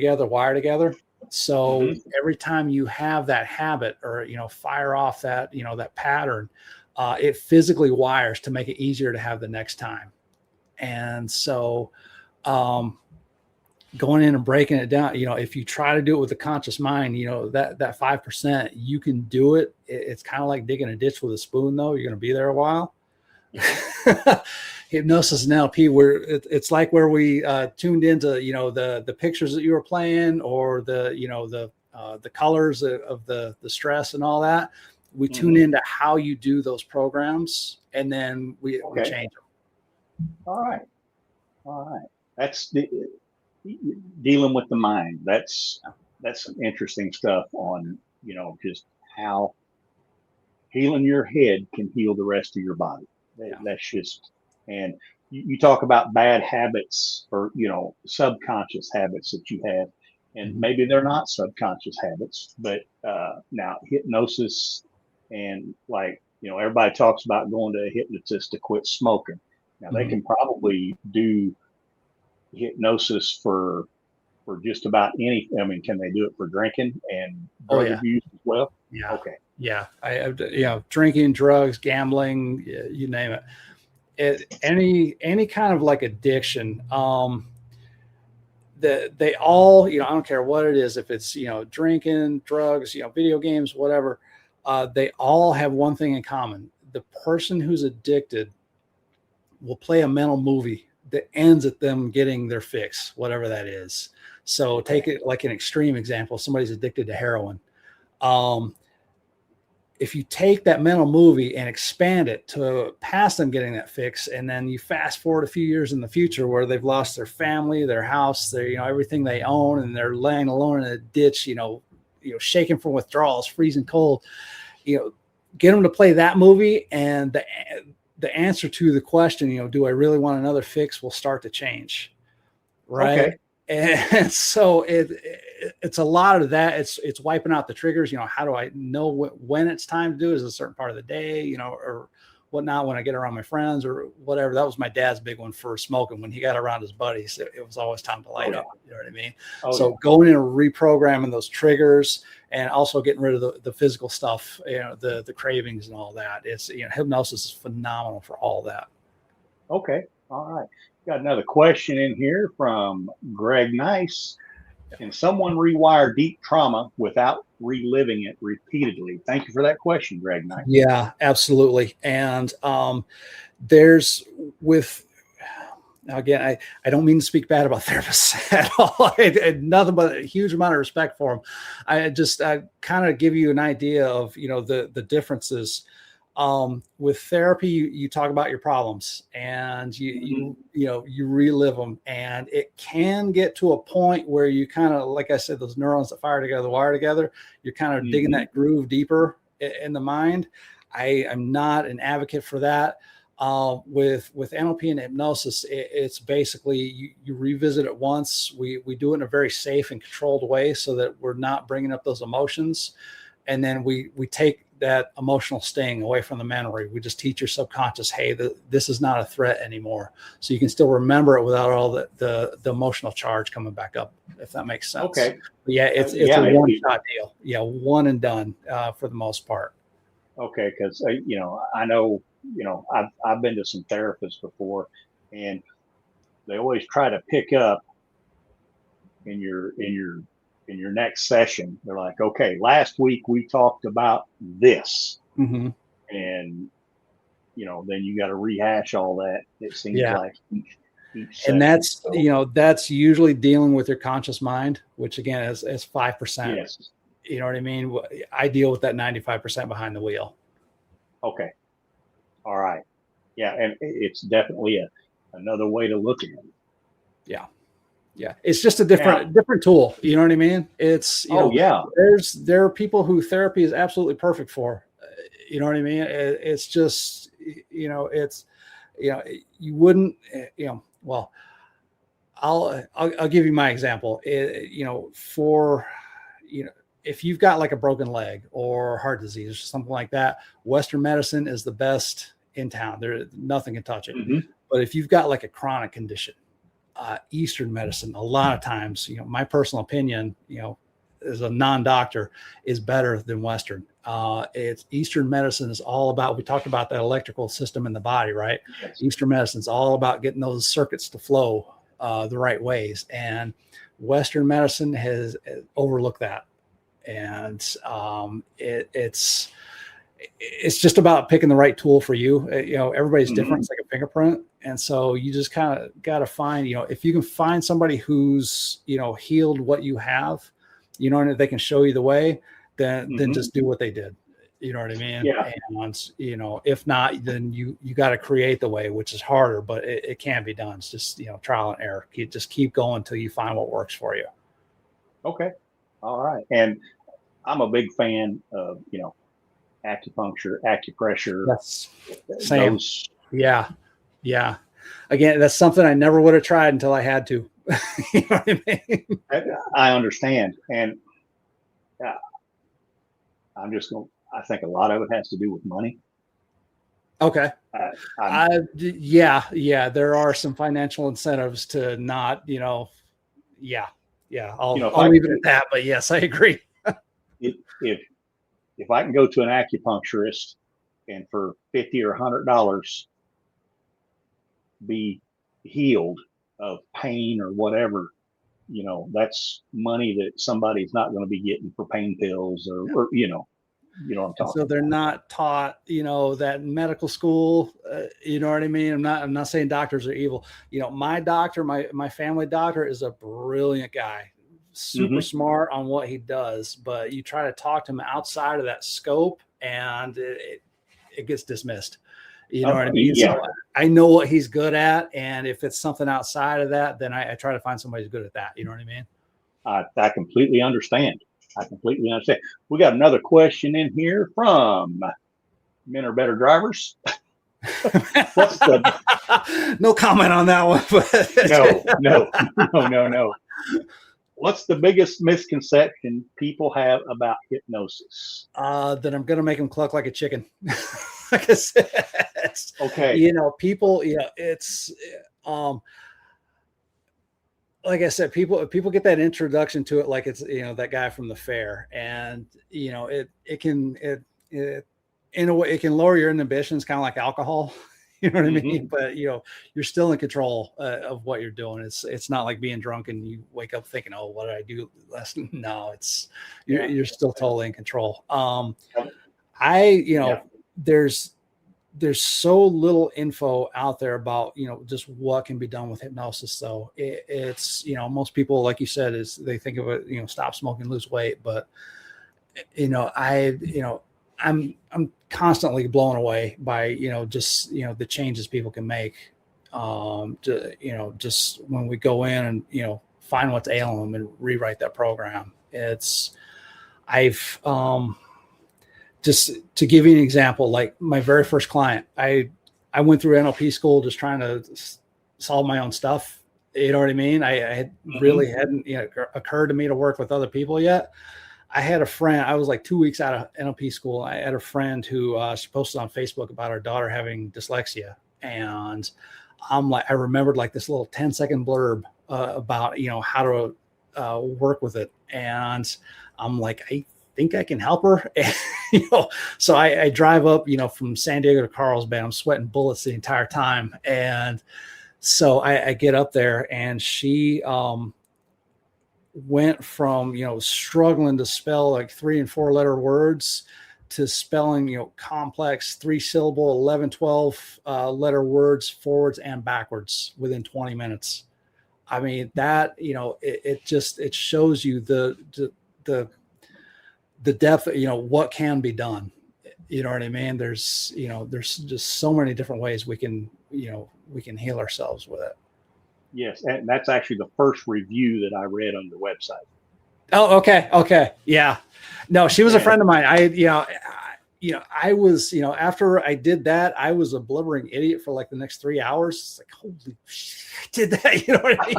together. So every time you have that habit or, fire off that, that pattern, it physically wires to make it easier to have the next time. And so, going in and breaking it down, if you try to do it with the conscious mind, that 5%, you can do it. It's kind of like digging a ditch with a spoon, though. You're going to be there a while. Hypnosis and NLP, where it's like where we tuned into, the pictures that you were playing, or the colors of the stress and all that. We tune into how you do those programs, and then we change them. All right. That's dealing with the mind. That's some interesting stuff on, just how healing your head can heal the rest of your body. That's just, and you talk about bad habits or, subconscious habits that you have, and maybe they're not subconscious habits, but now hypnosis and everybody talks about going to a hypnotist to quit smoking. Now they can probably do hypnosis for just about any. I mean, can they do it for drinking and drug abuse as well? Yeah. Okay. Yeah. Drinking, drugs, gambling, you name it. Any kind of like addiction. They all, I don't care what it is, if it's, drinking, drugs, video games, whatever, they all have one thing in common. The person who's addicted will play a mental movie that ends at them getting their fix, whatever that is. So take it like an extreme example. Somebody's addicted to heroin. If you take that mental movie and expand it to past them getting that fix, and then you fast forward a few years in the future where they've lost their family, their house, their, everything they own, and they're laying alone in a ditch, shaking from withdrawals, freezing cold, get them to play that movie, and the answer to the question, do I really want another fix, will start to change. Right. Okay. And so it's a lot of that. It's wiping out the triggers. How do I know when it's time to do it? Is it a certain part of the day, or whatnot, when I get around my friends or whatever. That was my dad's big one for smoking. When he got around his buddies, it was always time to light up. You know what I mean? Going in and reprogramming those triggers, and also getting rid of the physical stuff, the cravings and all that. It's, hypnosis is phenomenal for all that. Okay. All right. Got another question in here from Greg Nice. Can someone rewire deep trauma without reliving it repeatedly? Thank you for that question, Greg Nice. Yeah, absolutely. And there's again, I don't mean to speak bad about therapists at all. I had nothing but a huge amount of respect for them. I kind of give you an idea of, the differences. With therapy, you talk about your problems, and you relive them, and it can get to a point where you kind of, like I said, those neurons that fire together, wire together, you're kind of digging that groove deeper in the mind. I'm not an advocate for that. With NLP and hypnosis, it's basically you revisit it once. We do it in a very safe and controlled way so that we're not bringing up those emotions. And then we take that emotional sting away from the memory. We just teach your subconscious, hey, this is not a threat anymore. So you can still remember it without all the emotional charge coming back up, if that makes sense. Okay. But yeah, it's a one-shot deal. Yeah, one and done for the most part. Okay, because I know, I've been to some therapists before, and they always try to pick up in your next session. They're like, okay, last week we talked about this, Mm-hmm. and then you got to rehash all that. It seems like each session. And that's usually dealing with your conscious mind, which again is 5%. Yes. You know what I mean? I deal with that 95% behind the wheel. Okay. All right. Yeah, and it's definitely another way to look at it. Yeah. Yeah. It's just a different tool. You know what I mean? It's, there are people who therapy is absolutely perfect for, you know what I mean? It's just, you wouldn't, well, I'll give you my example. If you've got like a broken leg or heart disease or something like that, Western medicine is the best in town. Nothing can touch it. Mm-hmm. But if you've got like a chronic condition, Eastern medicine, a lot of times, my personal opinion, as a non-doctor, is better than Western. It's Eastern medicine is all about, we talked about that electrical system in the body, right? Yes. Eastern Eastern medicine is all about getting those circuits to flow the right ways. And Western medicine has overlooked that. And it's just about picking the right tool for you. Everybody's Mm-hmm. different. It's like a fingerprint. And so you just kind of got to find, if you can find somebody who's, healed what you have, and if they can show you the way, then just do what they did. You know what I mean? Yeah. And, if not, then you got to create the way, which is harder, but it can be done. It's just, trial and error. Just keep going until you find what works for you. Okay. All right. And I'm a big fan of, acupuncture, acupressure. That's same. Those. Yeah. Yeah. Again, that's something I never would have tried until I had to. You know what I mean? I understand. And I think a lot of it has to do with money. Okay. Yeah. There are some financial incentives to not, I'll leave it at that. But yes, I agree. If I can go to an acupuncturist and for $50 or $100 be healed of pain or whatever, that's money that somebody's not going to be getting for pain pills or what I'm talking. So they're not taught, that in medical school, you know what I mean? I'm not saying doctors are evil. My doctor, my family doctor is a brilliant guy, super smart on what he does, but you try to talk to him outside of that scope and it gets dismissed. You know what I mean? Yeah. So I know what he's good at. And if it's something outside of that, then I try to find somebody who's good at that. You know what I mean? I completely understand. We got another question in here from Men Are Better Drivers. No comment on that one. No. What's the biggest misconception people have about hypnosis? That I'm going to make them cluck like a chicken. Like I said, okay. People, it's, like I said, people get that introduction to it like it's, that guy from the fair, and it can in a way it can lower your inhibitions, kind of like alcohol. You know what I mean? But you're still in control of what you're doing. It's not like being drunk and you wake up thinking, oh, what did I do last? No, you're still totally in control. There's so little info out there about, just what can be done with hypnosis. So it's, most people, like you said, is they think of it, stop smoking, lose weight. But, I'm constantly blown away by, just, the changes people can make, just when we go in and, find what's ailing them and rewrite that program. Just to give you an example, like my very first client, I I went through NLP school just trying to solve my own stuff. You know what I mean? I had really hadn't occurred to me to work with other people yet. I had a friend, I was like 2 weeks out of NLP school. I had a friend who she posted on Facebook about her daughter having dyslexia. And I remembered like this little 10-second blurb about, how to work with it. And I'm like, I think I can help her. And, so I drive up, from San Diego to Carlsbad. I'm sweating bullets the entire time. And so I get up there, and she went from, struggling to spell like 3 and 4 letter words to spelling, complex 3-syllable, 11, 12 letter words forwards and backwards within 20 minutes. I mean, that, it shows you the depth, what can be done. You know what I mean? There's just so many different ways we can heal ourselves with it. Yes. And that's actually the first review that I read on your website. Oh, okay. Okay. Yeah. No, she was a friend of mine. I was, after I did that, I was a blubbering idiot for like the next 3 hours. It's like, holy shit, I did that. You know what I mean?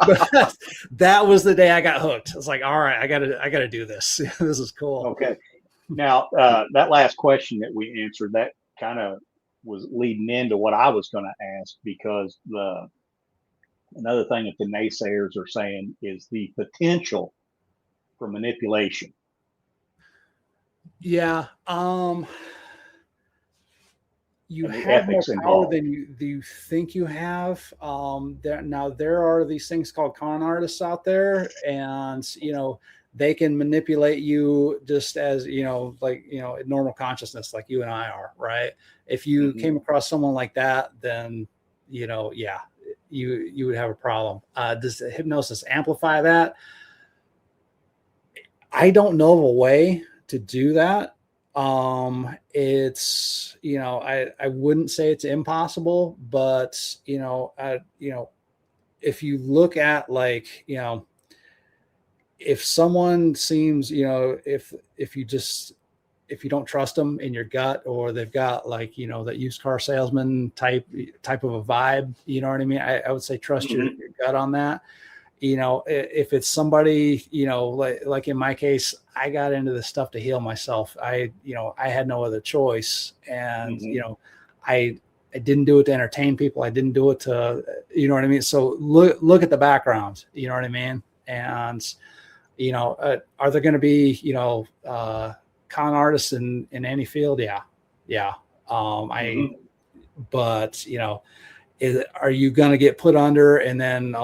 But that was the day I got hooked. I was like, all right, I gotta do this. This is cool. Okay. Now, that last question that we answered, that kind of was leading into what I was going to ask, because another thing that the naysayers are saying is the potential for manipulation. Yeah. You have more power than you think you have. There are these things called con artists out there, and they can manipulate you just as normal consciousness, like you and I are, right? If you came across someone like that, then you would have a problem. Does the hypnosis amplify that? I don't know of a way to do that. It's, I wouldn't say it's impossible, but, if you look at if someone seems, if you don't trust them in your gut, or they've got that used car salesman type of a vibe, you know what I mean? I would say trust your gut on that. If it's somebody, like in my case, I got into this stuff to heal myself. I had no other choice. And, I didn't do it to entertain people. I didn't do it to, you know what I mean? So look at the background, you know what I mean? And, are there going to be, con artists in any field? Yeah. But, are you going to get put under and then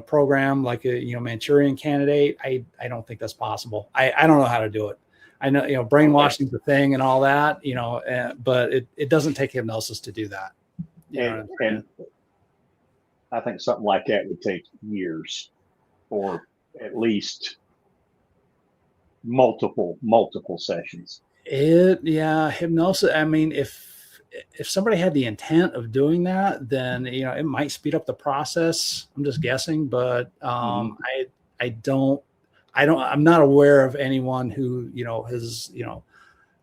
program like a Manchurian candidate? I don't think that's possible. I don't know how to do it. I know brainwashing's the thing and all that, but it doesn't take hypnosis to do that. And I think something like that would take years, or at least multiple sessions. Hypnosis. I mean, if somebody had the intent of doing that, then, it might speed up the process. I'm just guessing, but I'm not aware of anyone who, has,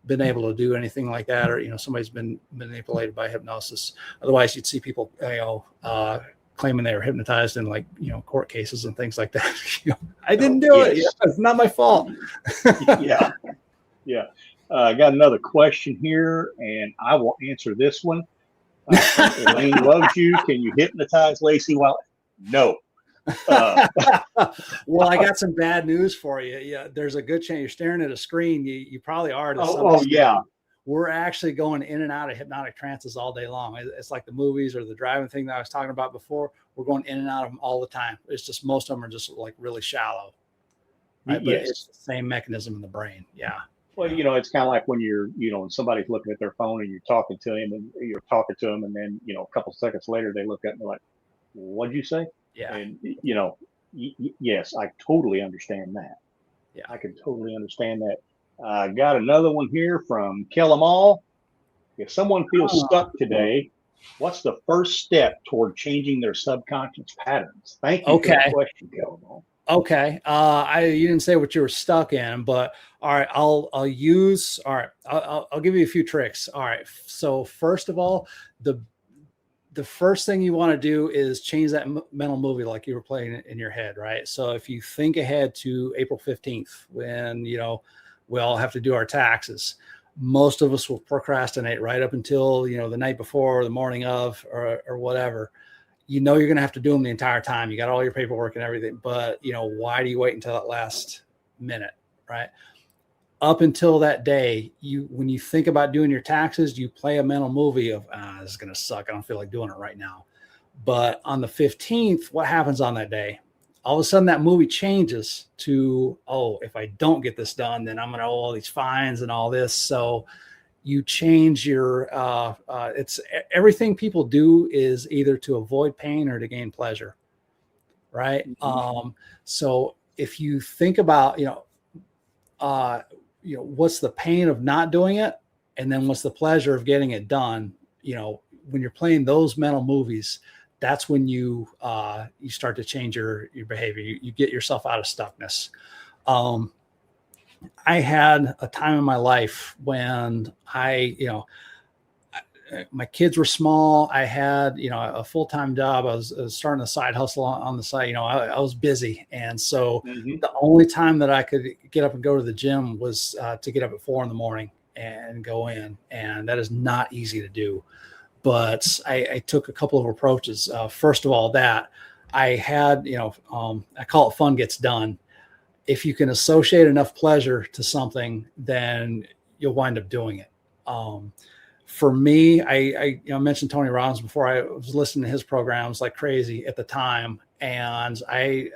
been able to do anything like that, or, somebody's been manipulated by hypnosis. Otherwise you'd see people, claiming they were hypnotized in court cases and things like that. I didn't do it. It's not my fault. Yeah. I got another question here, and I will answer this one. Elaine loves you. Can you hypnotize Lacey? Well, no. Well, I got some bad news for you. Yeah, there's a good chance you're staring at a screen. You probably are. Yeah. We're actually going in and out of hypnotic trances all day long. It's like the movies or the driving thing that I was talking about before. We're going in and out of them all the time. It's just most of them are just like really shallow. Right? But it's the same mechanism in the brain. Yeah. Well, it's kind of like when you're, when somebody's looking at their phone and you're talking to them, and then, a couple seconds later they look up and they're like, what'd you say? Yeah. And, yes, I totally understand that. Yeah. I can totally understand that. Got another one here from Kellamal. If someone feels stuck today, what's the first step toward changing their subconscious patterns? Thank you for the question, Kellamal. Okay. You didn't say what you were stuck in, but all right, I'll give you a few tricks. All right. So first of all, the first thing you want to do is change that mental movie like you were playing in your head, right? So if you think ahead to April 15th, when, you know, we all have to do our taxes, most of us will procrastinate right up until, you know, the night before or the morning of, or whatever. You know, you're going to have to do them the entire time. You got all your paperwork and everything, but, you know, why do you wait until that last minute, right? Up until that day, when you think about doing your taxes, you play a mental movie of, this is going to suck. I don't feel like doing it right now. But on the 15th, what happens on that day? All of a sudden that movie changes to, oh, if I don't get this done, then I'm going to owe all these fines and all this. So you change your, it's everything people do is either to avoid pain or to gain pleasure. Right. So if you think about, what's the pain of not doing it? And then what's the pleasure of getting it done? You know, when you're playing those mental movies, that's when you start to change your behavior. You get yourself out of stuckness. I had a time in my life when my kids were small. I had, a full-time job. I was starting a side hustle on the side. I was busy. And so the only time that I could get up and go to the gym was to get up at 4 a.m. and go in. And that is not easy to do. But I took a couple of approaches. First of all, that I had, I call it fun gets done. If you can associate enough pleasure to something, then you'll wind up doing it. For me, I mentioned Tony Robbins before. I was listening to his programs like crazy at the time, and I've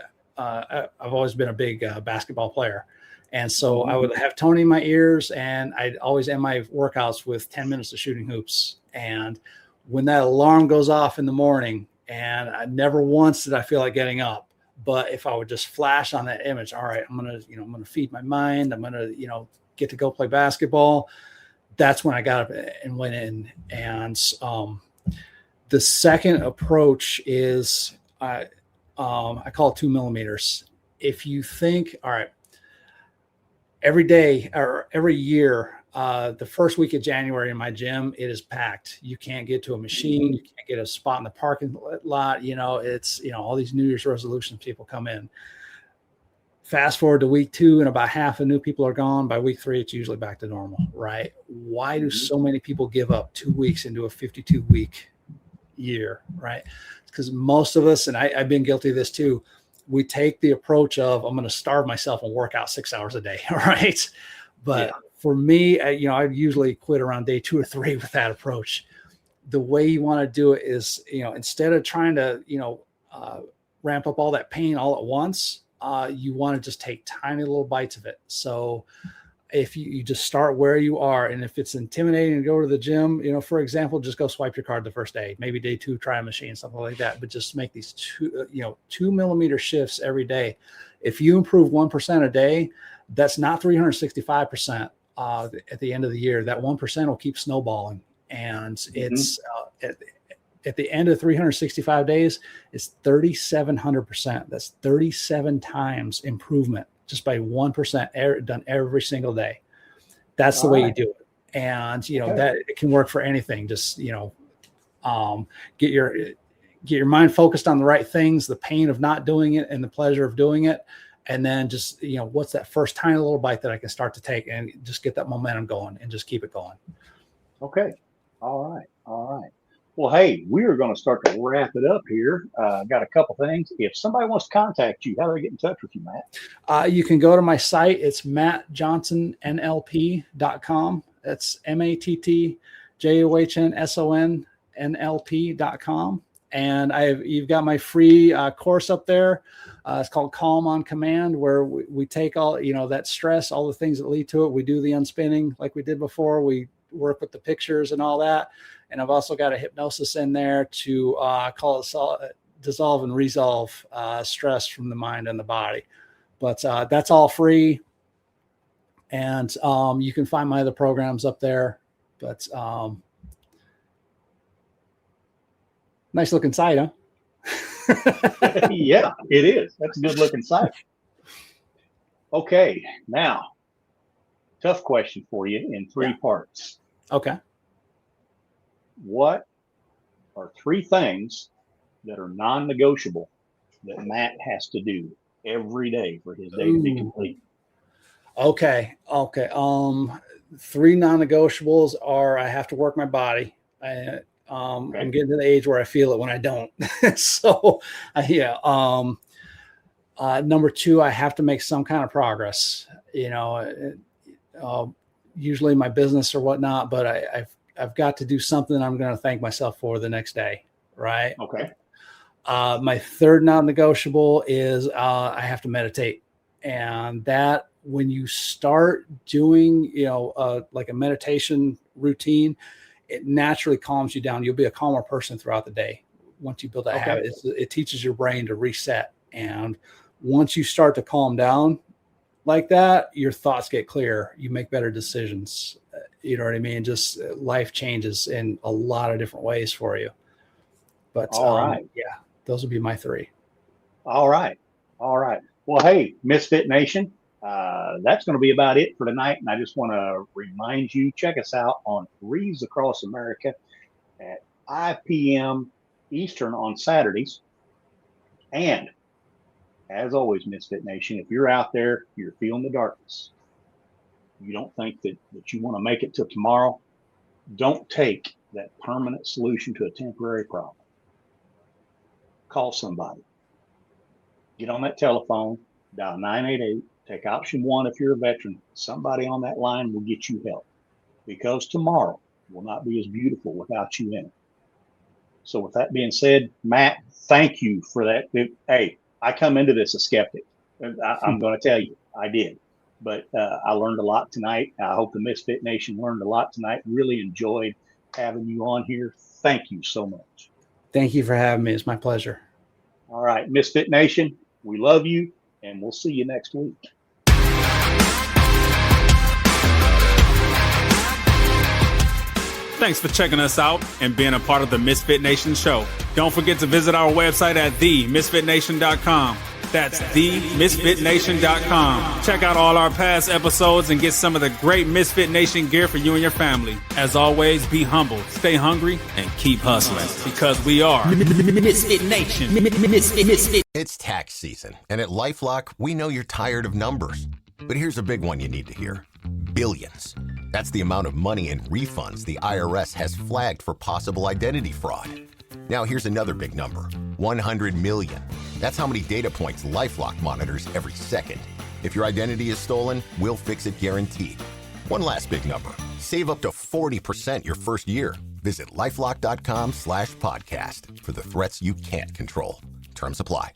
always been a big basketball player, and so I would have Tony in my ears, and I'd always end my workouts with 10 minutes of shooting hoops. And when that alarm goes off in the morning, and I never once did I feel like getting up, but if I would just flash on that image, all right, I'm gonna feed my mind. I'm gonna get to go play basketball. That's when I got up and went in. And the second approach is I call it 2 millimeters. If you think, all right, every day or every year, the first week of January in my gym, it is packed. You can't get to a machine. You can't get a spot in the parking lot. It's, all these New Year's resolutions people come in. Fast forward to week 2 and about half the new people are gone. By week 3, it's usually back to normal, right? Why do so many people give up 2 weeks into a 52-week year, right? Because most of us, and I've been guilty of this too, we take the approach of, I'm going to starve myself and work out 6 hours a day, right? But for me, I usually quit around day 2 or 3 with that approach. The way you want to do it is, instead of trying to, ramp up all that pain all at once, you want to just take tiny little bites of it. So if you just start where you are, and if it's intimidating to go to the gym, for example, just go swipe your card the first day, maybe day 2, try a machine, something like that, but just make these 2 millimeter shifts every day. If you improve 1% a day, that's not 365%. At the end of the year, that 1% will keep snowballing. And it's at the end of 365 days, it's 3,700%. That's 37 times improvement just by 1% done every single day. That's the way you do it. And, that it can work for anything. Just, get your mind focused on the right things, the pain of not doing it and the pleasure of doing it. And then just, what's that first tiny little bite that I can start to take, and just get that momentum going and just keep it going. Okay. All right. Well, hey, we are going to start to wrap it up here. Got a couple things. If somebody wants to contact you, how do they get in touch with you, Matt? You can go to my site. It's mattjohnsonnlp.com. That's mattjohnsonnlp.com. And you've got my free course up there. It's called Calm on Command, where we take all, that stress, all the things that lead to it. We do the unspinning like we did before. We work with the pictures and all that. And I've also got a hypnosis in there to call it dissolve and resolve stress from the mind and the body. But that's all free. And you can find my other programs up there. But nice looking site, huh? Yeah, it is. That's a good looking site. Okay, now, tough question for you in 3 parts. Okay. What are 3 things that are non-negotiable that Matt has to do every day for his day to be complete. Okay. 3 non-negotiables are: I have to work my body. I'm getting to the age where I feel it when I don't. So, number 2, I have to make some kind of progress. Usually my business or whatnot, but I've got to do something I'm going to thank myself for the next day. Right. Okay. My 3rd non-negotiable is I have to meditate, and that when you start doing, like a meditation routine, it naturally calms you down. You'll be a calmer person throughout the day. Once you build that habit, it teaches your brain to reset. And once you start to calm down like that, your thoughts get clear. You make better decisions. You know what I mean? Just life changes in a lot of different ways for you. But all right. Those would be my 3. All right. Well, hey, Misfit Nation, that's going to be about it for tonight. And I just want to remind you, check us out on Reeves Across America at 5 p.m. Eastern on Saturdays. And as always, Misfit Nation, if you're out there, you're feeling the darkness, you don't think that you want to make it till tomorrow, don't take that permanent solution to a temporary problem. Call somebody. Get on that telephone, dial 988, take option 1 if you're a veteran. Somebody on that line will get you help, because tomorrow will not be as beautiful without you in it. So with that being said, Matt, thank you for that. Hey, I come into this a skeptic. I'm going to tell you, I did. But I learned a lot tonight. I hope the Misfit Nation learned a lot tonight. Really enjoyed having you on here. Thank you so much. Thank you for having me. It's my pleasure. All right, Misfit Nation, we love you, and we'll see you next week. Thanks for checking us out and being a part of the Misfit Nation show. Don't forget to visit our website at themisfitnation.com. That's themisfitnation.com. Check out all our past episodes and get some of the great Misfit Nation gear for you and your family. As always, be humble, stay hungry, and keep hustling, because we are Misfit Nation. Misfit. It's tax season, and at LifeLock, we know you're tired of numbers. But here's a big one you need to hear. Billions. That's the amount of money in refunds the IRS has flagged for possible identity fraud. Now here's another big number, 100 million. That's how many data points LifeLock monitors every second. If your identity is stolen, we'll fix it guaranteed. One last big number, save up to 40% your first year. Visit LifeLock.com/podcast for the threats you can't control. Terms apply.